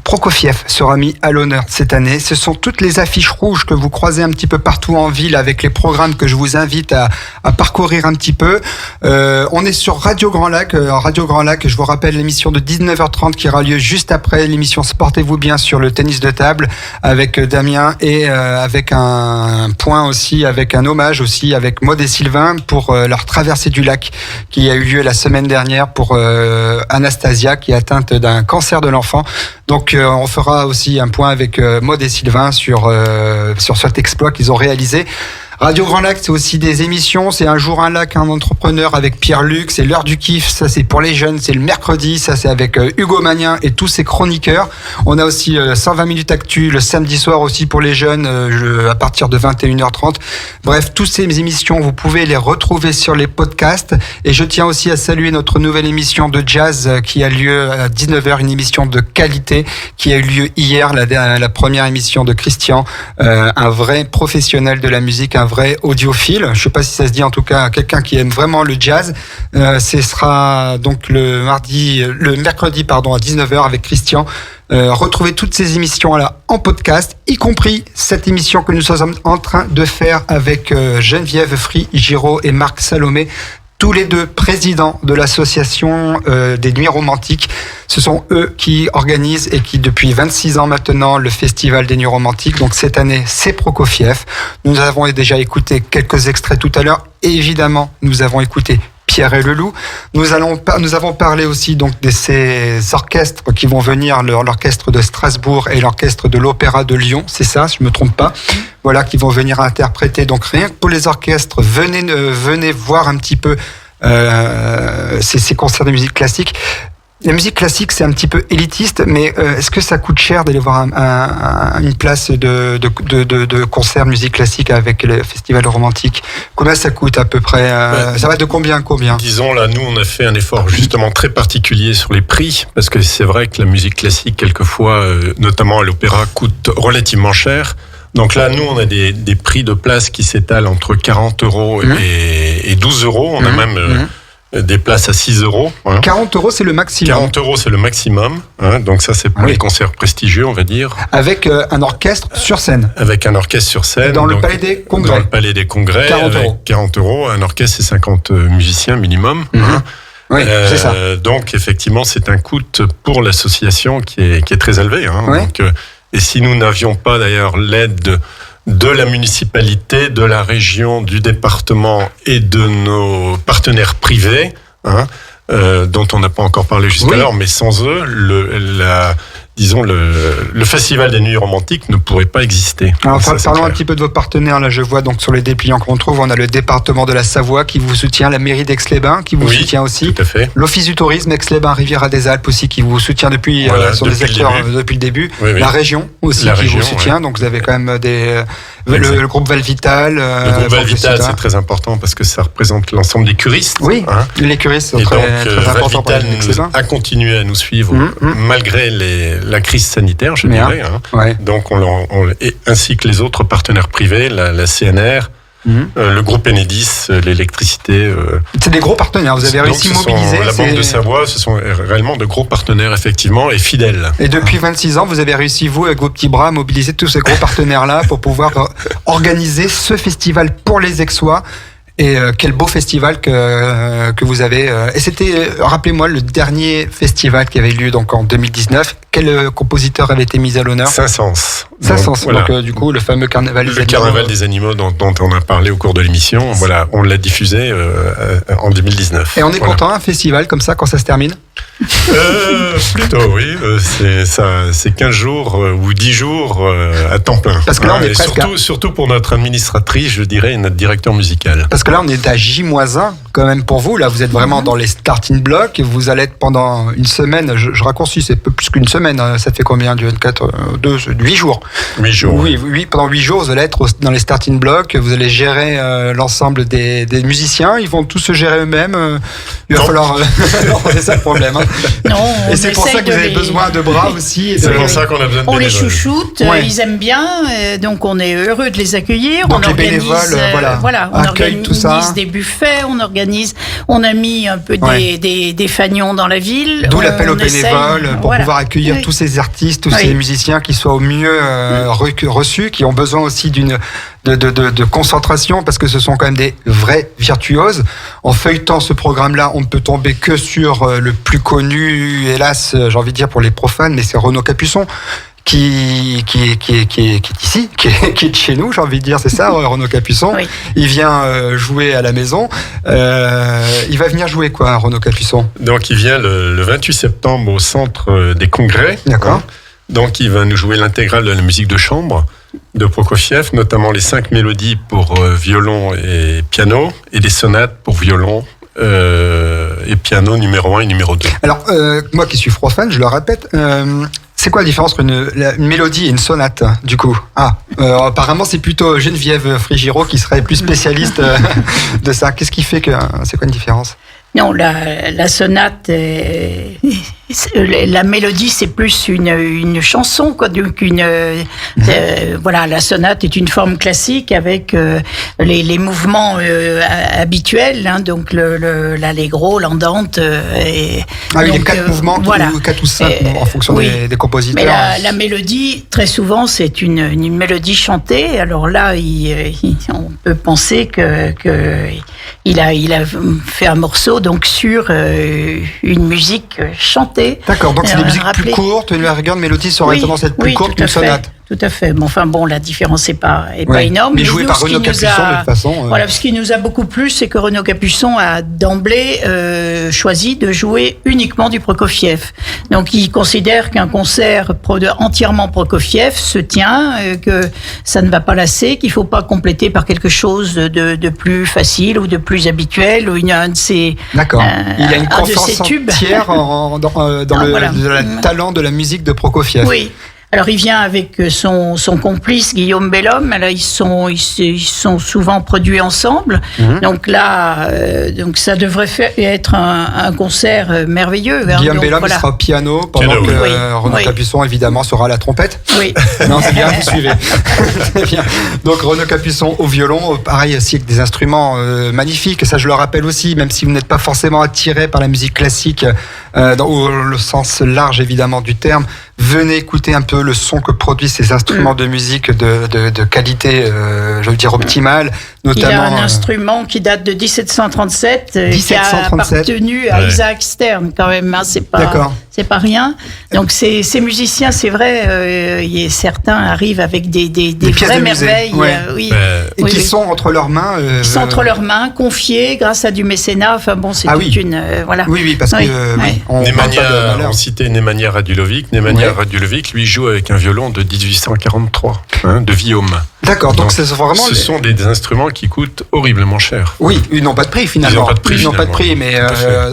Prokofiev sera mis à l'honneur cette année. Ce sont toutes les affiches rouges que vous croisez un petit peu partout en ville, avec les programmes que je vous invite à parcourir un petit peu. On est sur Radio Grand Lac. Radio Grand Lac, je vous rappelle l'émission de 19h30 qui aura lieu juste après l'émission Sportez-vous bien sur le tennis de table avec Damien, et avec un point aussi, avec un hommage aussi avec Maud et Sylvain pour leur traversée du lac qui a eu lieu la semaine dernière pour Anastasia qui est atteinte d'un cancer de l'enfant. Donc on fera aussi un point avec Maud et Sylvain sur cet exploit qu'ils ont réalisé. Radio Grand Lac, c'est aussi des émissions. C'est Un jour un lac, un entrepreneur avec Pierre-Luc. C'est l'heure du kiff, ça c'est pour les jeunes. C'est le mercredi, ça c'est avec Hugo Magnin et tous ses chroniqueurs. On a aussi 120 minutes actu le samedi soir aussi pour les jeunes à partir de 21h30. Bref, toutes ces émissions, vous pouvez les retrouver sur les podcasts. Et je tiens aussi à saluer notre nouvelle émission de jazz qui a lieu à 19h, une émission de qualité qui a eu lieu hier, la première émission de Christian, un vrai professionnel de la musique, un vrai audiophile. Je sais pas si ça se dit, en tout cas quelqu'un qui aime vraiment le jazz. Ce sera donc le mercredi à 19h avec Christian. Retrouvez toutes ces émissions-là en podcast, y compris cette émission que nous sommes en train de faire avec Geneviève Free-Giraud et Marc Salomé, tous les deux présidents de l'association des Nuits Romantiques. Ce sont eux qui organisent et qui, depuis 26 ans maintenant, le Festival des Nuits Romantiques. Donc cette année, c'est Prokofiev. Nous avons déjà écouté quelques extraits tout à l'heure. Et évidemment, nous avons écouté Pierre et le Loup. Nous avons parlé aussi donc de ces orchestres qui vont venir, l'orchestre de Strasbourg et l'orchestre de l'Opéra de Lyon, c'est ça, je me trompe pas. Voilà, qui vont venir interpréter. Donc rien que pour les orchestres, venez voir un petit peu ces concerts de musique classique. La musique classique, c'est un petit peu élitiste, mais est-ce que ça coûte cher d'aller voir une place de concert musique classique avec le festival romantique? Combien ça coûte à peu près? Ça va de combien à combien? Disons, là, nous, on a fait un effort justement très particulier sur les prix, parce que c'est vrai que la musique classique, quelquefois, notamment à l'opéra, coûte relativement cher. Donc là, nous, on a des prix de place qui s'étalent entre 40 € et 12 €. On a même... des places à 6 €. Hein. 40 € c'est le maximum. 40 € c'est le maximum. Hein. Donc ça c'est pour les concerts prestigieux, on va dire. Avec un orchestre sur scène. Avec un orchestre sur scène. Dans le Palais des Congrès. Dans le Palais des Congrès. 40 €. Avec 40 €. Un orchestre c'est 50 musiciens minimum. Hein. Oui, c'est ça. Donc effectivement c'est un coût pour l'association qui est très élevé. Hein. Oui. Donc, et si nous n'avions pas d'ailleurs l'aide de la municipalité, de la région, du département et de nos partenaires privés, hein, dont on n'a pas encore parlé jusqu'alors, mais sans eux, le Festival des Nuits Romantiques ne pourrait pas exister. Alors, parlons un petit peu de vos partenaires. Là, je vois donc sur les dépliants qu'on trouve, on a le département de la Savoie qui vous soutient, la mairie d'Aix-les-Bains qui vous soutient aussi. Tout à fait. L'Office du tourisme Aix-les-Bains, Riviera des Alpes aussi qui vous soutient depuis des acteurs depuis le début. Oui. La région aussi vous soutient. Donc vous avez quand même le groupe Valvital. Le groupe Valvital, c'est très important parce que ça représente l'ensemble des curistes. Oui, hein. Les curistes sont très importants pour Valvital a continué à nous suivre malgré la crise sanitaire, je dirais. Hein. Ouais. Donc, ainsi que les autres partenaires privés, la CNR, le groupe Enedis, l'électricité. C'est des gros partenaires. Vous avez réussi à mobiliser. La Banque de Savoie, ce sont réellement de gros partenaires, effectivement, et fidèles. Et depuis 26 ans, vous avez réussi, vous, avec vos petits bras, à mobiliser tous ces gros partenaires-là pour pouvoir organiser ce festival pour les Aixois. Et quel beau festival que vous avez. Et c'était, rappelez-moi, le dernier festival qui avait lieu donc en 2019. Quel compositeur avait été mis à l'honneur? Saint-Saëns. Saint-Saëns, donc du coup, le fameux carnaval des animaux. Le carnaval des animaux dont on a parlé au cours de l'émission, voilà, on l'a diffusé en 2019. Et on est content, un festival comme ça, quand ça se termine? Plutôt, oui. C'est 15 jours ou 10 jours à temps plein. Parce que là, on est surtout pour notre administratrice, je dirais, et notre directeur musical. Parce que là, on est à J-1 quand même pour vous. Là, vous êtes vraiment dans les starting blocks. Vous allez être pendant une semaine. Je raccourcis, c'est peu plus qu'une semaine. Ça fait combien? 8 jours. 8 jours. Oui, pendant 8 jours, vous allez être dans les starting blocks. Vous allez gérer l'ensemble des musiciens. Ils vont tous se gérer eux-mêmes. Il va falloir. Non, c'est ça le problème. Hein. Non, et c'est pour ça que vous avez besoin de bras aussi. C'est pour ça qu'on a besoin de bénévoles. On les chouchoute, ils aiment bien, donc on est heureux de les accueillir. Donc on les bénévoles, on organise des buffets, on a mis un peu des fanions dans la ville. D'où l'appel aux bénévoles pour pouvoir accueillir tous ces artistes, tous ces musiciens qui soient au mieux reçus, qui ont besoin aussi de concentration parce que ce sont quand même des vrais virtuoses. En feuilletant ce programme-là, on ne peut tomber que sur le plus connu, hélas, j'ai envie de dire pour les profanes, mais c'est Renaud Capuçon qui est ici, qui est de chez nous, j'ai envie de dire, c'est ça, Renaud Capuçon. Oui. Il vient jouer à la maison. Il va venir jouer quoi, Renaud Capuçon? Donc il vient le 28 septembre au Centre des Congrès. D'accord. Donc il va nous jouer l'intégrale de la musique de chambre de Prokofiev, notamment les 5 mélodies pour violon et piano, et les sonates pour violon et piano numéro 1 et numéro 2. Alors, moi qui suis profane, je le répète, c'est quoi la différence entre une mélodie et une sonate, du coup? Apparemment, c'est plutôt Geneviève Frigiro qui serait plus spécialiste de ça. Qu'est-ce qui fait que... C'est quoi une différence? Non, la sonate, la mélodie, c'est plus une chanson, quoi. Donc voilà, la sonate est une forme classique avec les mouvements habituels, hein, donc l'allegro, l'andante. Les 4 mouvements, voilà. 4 ou 5 en fonction des compositeurs. Mais la mélodie, très souvent, c'est une mélodie chantée. Alors là, on peut penser qu'il a fait un morceau donc sur une musique chantée. D'accord, donc c'est des musiques plus courtes, une rigueur de mélodie serait tendance à être plus courte qu'une sonate. tout à fait. Mais enfin bon, la différence n'est pas énorme. Mais joué par Renaud Capuçon de toute façon. Voilà, ce qui nous a beaucoup plu, c'est que Renaud Capuçon a d'emblée choisi de jouer uniquement du Prokofiev. Donc il considère qu'un concert entièrement Prokofiev se tient, que ça ne va pas lasser, qu'il ne faut pas compléter par quelque chose de plus facile ou de plus habituel, ou un de ses D'accord. Il y a une confiance entière dans le talent de la musique de Prokofiev. Oui. Alors il vient avec son complice Guillaume Bellhomme. Alors ils sont souvent produits ensemble. Donc là, donc ça devrait être un concert merveilleux. Guillaume Bellhomme sera au piano pendant que Renaud Capuçon évidemment sera à la trompette. Oui. Non, c'est bien, vous suivez. C'est bien. Donc Renaud Capuçon au violon, pareil aussi avec des instruments magnifiques. Ça je le rappelle aussi, même si vous n'êtes pas forcément attiré par la musique classique dans le sens large évidemment du terme. Venez écouter un peu le son que produisent ces instruments de musique de qualité, je veux dire optimale. Notamment, il a un instrument qui date de 1737, qui a appartenu à Isaac Stern quand même. Hein, c'est pas rien. Donc ces musiciens, c'est vrai, certains arrivent avec des vraies merveilles, et qui sont entre leurs mains. Qui sont entre leurs mains, confiés grâce à du mécénat. Enfin bon, c'est toute une voilà. Oui, parce que on citait Nemanja Radulovic. Nemanja Radulovic, lui, joue avec un violon de 1843, de Viaume. D'accord, donc c'est vraiment... Ce sont des instruments qui coûtent horriblement cher. Oui, ils n'ont pas de prix finalement. Ils n'ont pas de prix, mais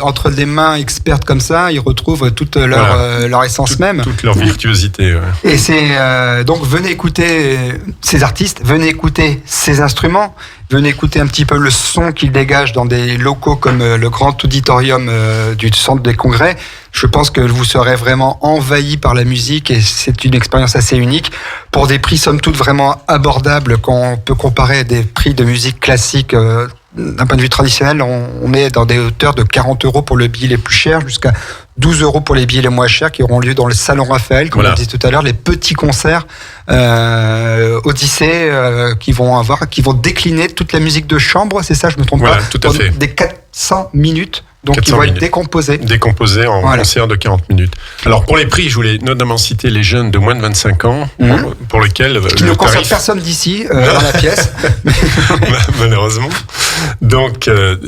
entre des mains expertes comme ça, ils retrouvent toute leur essence même. Toute leur virtuosité. Ouais. Et c'est donc venez écouter ces artistes, venez écouter ces instruments, venez écouter un petit peu le son qu'ils dégagent dans des locaux comme le grand auditorium du centre des congrès. Je pense que vous serez vraiment envahi par la musique et c'est une expérience assez unique pour des prix somme toute vraiment abordables quand on peut comparer à des prix de musique classique. D'un point de vue traditionnel, on est dans des hauteurs de 40 € pour le billet les plus chers jusqu'à 12 € pour les billets les moins chers qui auront lieu dans le Salon Raphaël, comme on disait tout à l'heure, les petits concerts Odyssée qui vont décliner toute la musique de chambre, c'est ça, je me trompe pas, tout à fait. Des 400 minutes. Donc, ils vont être décomposés. Décomposés en concert de 40 minutes. Alors, pour les prix, je voulais notamment citer les jeunes de moins de 25 ans, pour lesquels... Qui ne concerne personne d'ici, dans la pièce. Malheureusement. Donc, eux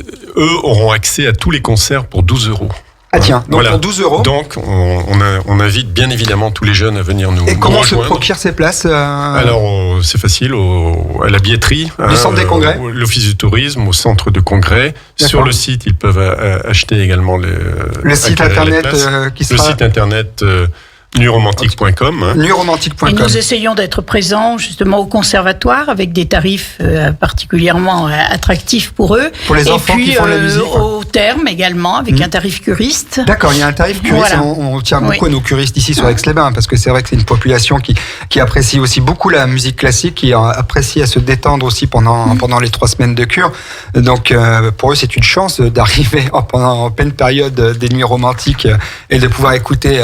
auront accès à tous les concerts pour 12 €. Ah tiens, donc pour 12 €. Donc, on invite bien évidemment tous les jeunes à venir nous rejoindre. Et comment se procure ces places Alors, c'est facile, à la billetterie. Du centre des congrès. L'office du tourisme, au centre de congrès. D'accord. Sur le site, ils peuvent acheter également le site internet qui sera... Le site internet... nuromantique.com. Nuromantique.com. Et nous essayons d'être présents justement au conservatoire avec des tarifs particulièrement attractifs pour eux. Pour les enfants qui font la musique. Au terme également avec un tarif curiste. D'accord, il y a un tarif curiste. Voilà. On tient beaucoup à nos curistes ici sur Aix-les-Bains parce que c'est vrai que c'est une population qui apprécie aussi beaucoup la musique classique, qui apprécie à se détendre aussi pendant les 3 semaines de cure. Donc pour eux c'est une chance d'arriver en pleine période des nuits romantiques et de pouvoir écouter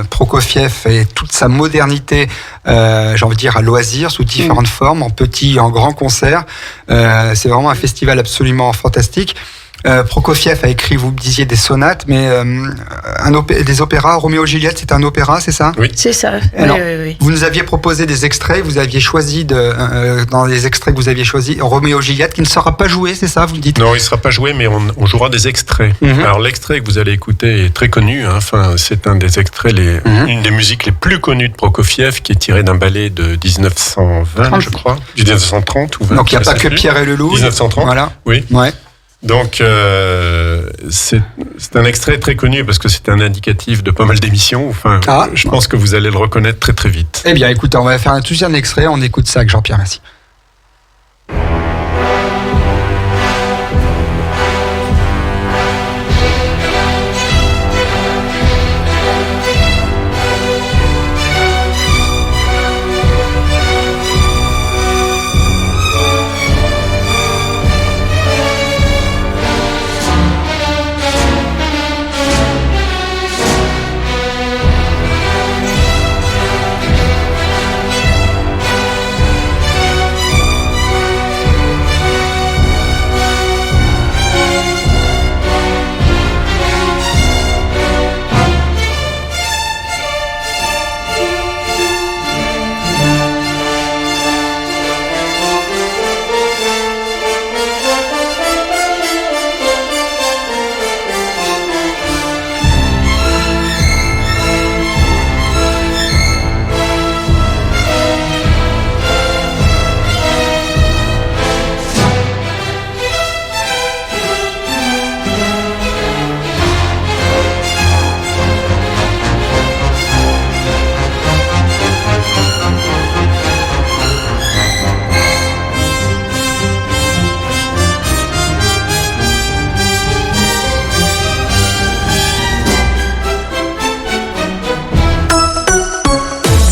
Prokofiev et toute sa modernité, j'ai envie de dire à loisir, sous différentes formes, en petit et en grand concert. C'est vraiment un festival absolument fantastique. Prokofiev a écrit, vous me disiez, des sonates, mais des opéras. Roméo et Juliette, c'est un opéra, c'est ça ? Oui. C'est ça. Alors, oui. Vous nous aviez proposé des extraits, vous aviez choisi, dans les extraits que vous aviez choisis, Roméo et Juliette, qui ne sera pas joué, c'est ça, vous me dites ? Non, il ne sera pas joué, mais on jouera des extraits. Alors, l'extrait que vous allez écouter est très connu. C'est un des extraits, une des musiques les plus connues de Prokofiev, qui est tiré d'un ballet de 1920, je crois. 1930 ou 20. Donc, il n'y a pas que Pierre et le Loup. 1930. Voilà. Oui. Ouais. Donc, c'est un extrait très connu parce que c'est un indicatif de pas mal d'émissions. Je pense que vous allez le reconnaître très très vite. Eh bien, écoutez, on va faire un deuxième extrait. On écoute ça avec Jean-Pierre Massy.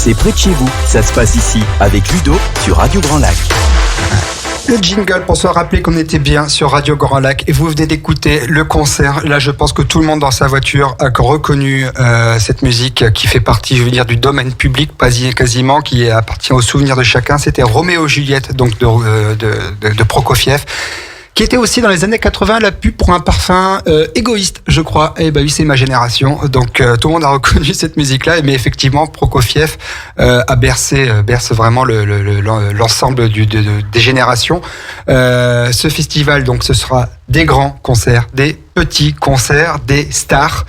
c'est près de chez vous. Ça se passe ici avec Ludo sur Radio Grand Lac. Le jingle pour se rappeler qu'on était bien sur Radio Grand Lac et vous venez d'écouter le concert. Là, je pense que tout le monde dans sa voiture a reconnu cette musique qui fait partie, je veux dire, du domaine public quasiment, qui appartient au souvenir de chacun. C'était Roméo et Juliette, donc de Prokofiev, qui était aussi dans les années 80 la pub pour un parfum égoïste, je crois. Et bah oui, c'est ma génération, donc tout le monde a reconnu cette musique-là. Mais effectivement, Prokofiev berce vraiment l'ensemble des générations. Ce festival, donc, ce sera des grands concerts, des petits concerts, des stars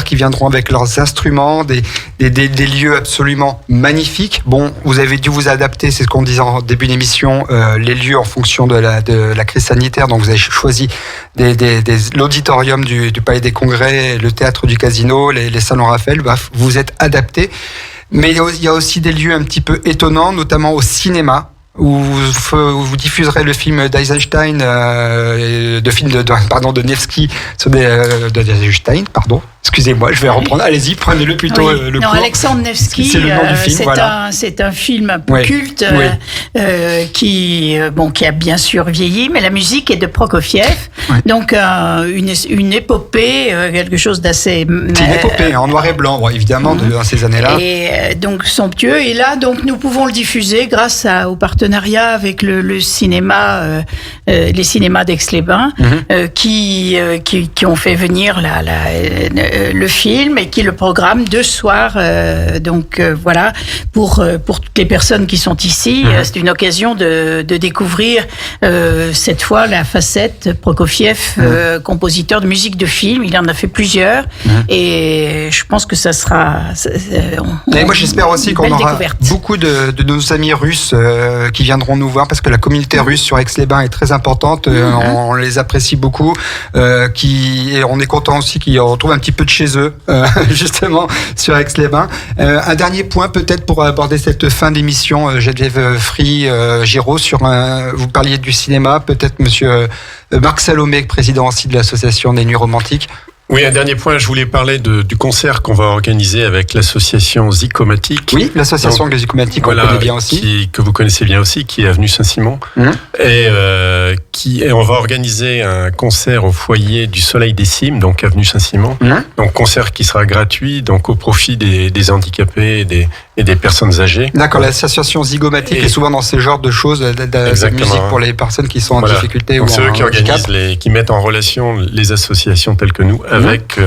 qui viendront avec leurs instruments, des lieux absolument magnifiques. Bon, vous avez dû vous adapter, c'est ce qu'on disait en début d'émission, les lieux en fonction de la crise sanitaire. Donc vous avez choisi l'auditorium du Palais des Congrès, le théâtre du Casino, les salons Raphaël. Bref, vous êtes adaptés. Mais il y a aussi des lieux un petit peu étonnants, notamment au cinéma, où vous diffuserez le film d'Eisenstein, de Nevsky sur d'Eisenstein, pardon. Excusez-moi, je vais reprendre. Allez-y, prenez-le plutôt le cours. Alexandre Nevsky, c'est le nom du film, c'est un film un peu culte qui a bien sûr vieilli, mais la musique est de Prokofiev. Oui. Donc une épopée, quelque chose d'assez. C'est une épopée en noir et blanc, évidemment, dans ces années-là. Et donc somptueux. Et là, donc nous pouvons le diffuser grâce au partenariat avec le cinéma, les cinémas d'Aix-les-Bains, qui ont fait venir le film et qui le programme 2 soirs. Voilà, pour toutes les personnes qui sont ici, c'est une occasion de découvrir cette fois la facette Prokofiev, compositeur de musique de film. Il en a fait plusieurs et je pense que ça sera. Et moi, j'espère aussi qu'on aura beaucoup de nos amis russes qui viendront nous voir parce que la communauté russe sur Aix-les-Bains est très importante. On les apprécie beaucoup. Et on est content aussi qu'ils retrouvent un petit peu de chez eux, justement, sur Aix-les-Bains. Un dernier point, peut-être, pour aborder cette fin d'émission, Geneviève Giraud, vous parliez du cinéma, peut-être monsieur Marc Salomé, président aussi de l'association des Nuits Romantiques. Oui, un dernier point, je voulais parler du concert qu'on va organiser avec l'association Zygomatic. Oui, l'association Zygomatic, on connaît bien aussi. Que vous connaissez bien aussi, qui est avenue Saint-Simon. Et on va organiser un concert au foyer du Soleil des Cimes, donc avenue Saint-Simon. Donc concert qui sera gratuit, donc au profit des handicapés et des personnes âgées. D'accord, l'association Zygomatic est souvent dans ce genre de choses, de musique pour les personnes qui sont en difficulté. Donc ou c'est eux qui organisent, qui mettent en relation les associations telles que nous avec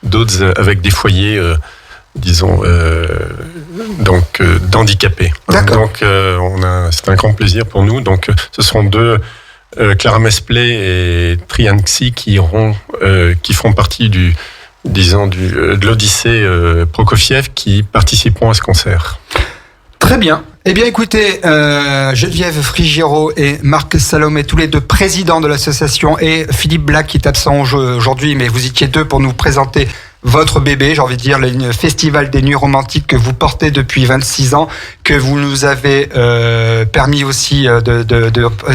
d'autres, avec des foyers, d'handicapés. D'accord. Donc c'est un grand plaisir pour nous. Donc ce seront 2, Clara Mesplé et Trianxi qui feront partie de l'Odyssée Prokofiev, qui participeront à ce concert. Très bien. Eh bien, écoutez, Geneviève Frigero et Marc Salomé, tous les 2 présidents de l'association, et Philippe Black, qui est absent aujourd'hui, mais vous étiez 2 pour nous présenter votre bébé, j'ai envie de dire, le Festival des Nuits Romantiques que vous portez depuis 26 ans, que vous nous avez permis aussi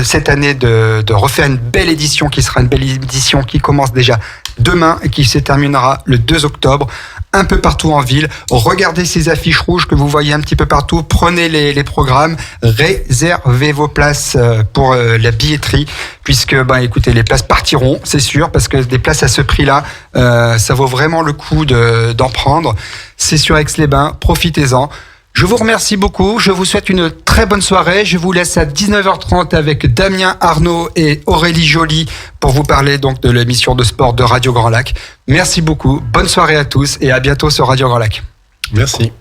cette année de refaire une belle édition, qui sera une belle édition qui commence déjà demain et qui se terminera le 2 octobre. Un peu partout en ville. Regardez ces affiches rouges que vous voyez un petit peu partout. Prenez les programmes. Réservez vos places pour la billetterie, puisque, écoutez, les places partiront, c'est sûr, parce que des places à ce prix-là, ça vaut vraiment le coup d'en prendre. C'est sur Aix-les-Bains. Profitez-en. Je vous remercie beaucoup. Je vous souhaite une très bonne soirée. Je vous laisse à 19h30 avec Damien Arnaud et Aurélie Joly pour vous parler donc de l'émission de sport de Radio Grand Lac. Merci beaucoup. Bonne soirée à tous et à bientôt sur Radio Grand Lac. Merci.